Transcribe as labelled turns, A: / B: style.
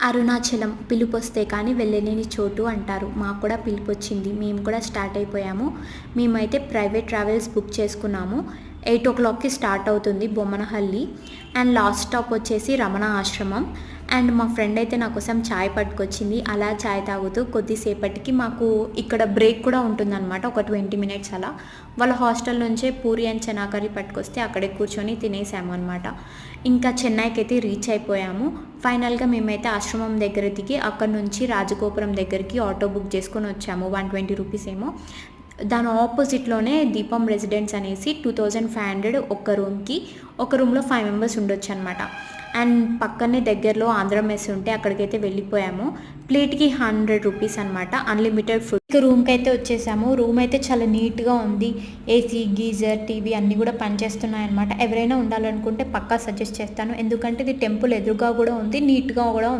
A: అరుణాచలం పిలుపొస్తే కానీ వెళ్ళలేని చోటు అంటారు. మాకు కూడా పిలుపొచ్చింది. మేము కూడా స్టార్ట్ అయిపోయాము. మేమైతే ప్రైవేట్ ట్రావెల్స్ బుక్ చేసుకున్నాము. 8:00కి స్టార్ట్ అవుతుంది బొమ్మనహల్లి. అండ్ లాస్ట్ స్టాప్ వచ్చేసి రమణ ఆశ్రమం. అండ్ మా ఫ్రెండ్ అయితే నా కోసం చాయ్ పట్టుకొచ్చింది. అలా చాయ్ తాగుతూ కొద్దిసేపటికి మాకు ఇక్కడ బ్రేక్ కూడా ఉంటుందన్నమాట. ఒక 20 మినిట్స్ అలా. వాళ్ళ హాస్టల్ నుంచే పూరి అండ్ చనా కర్రీ పట్టుకొస్తే అక్కడే కూర్చొని తినేసాము అనమాట. ఇంకా చెన్నైకి అయితే రీచ్ అయిపోయాము. ఫైనల్గా మేమైతే ఆశ్రమం దగ్గర దిగి అక్కడ నుంచి రాజగోపురం దగ్గరికి ఆటో బుక్ చేసుకొని వచ్చాము. 120 రూపీస్ ఏమో. దాని ఆపోజిట్లోనే దీపం రెసిడెన్స్ అనేసి 2500 ఒక రూమ్కి. ఒక రూమ్లో 5 మెంబర్స్ ఉండొచ్చు అనమాట. అండ్ పక్కనే దగ్గరలో ఆంధ్ర మెస్ ఉంటే అక్కడికైతే వెళ్ళిపోయాము. ప్లేట్కి 100 రూపీస్ అనమాట. Unlimited food. ఇక రూమ్కి అయితే వచ్చేసాము. రూమ్ అయితే చాలా నీట్గా ఉంది. ఏసీ, గీజర్, టీవీ అన్నీ కూడా పనిచేస్తున్నాయి అనమాట. ఎవరైనా ఉండాలనుకుంటే పక్కా సజెస్ట్ చేస్తాను. ఎందుకంటే ఇది టెంపుల్ ఎదురుగా కూడా ఉంది, నీట్గా కూడా ఉంది.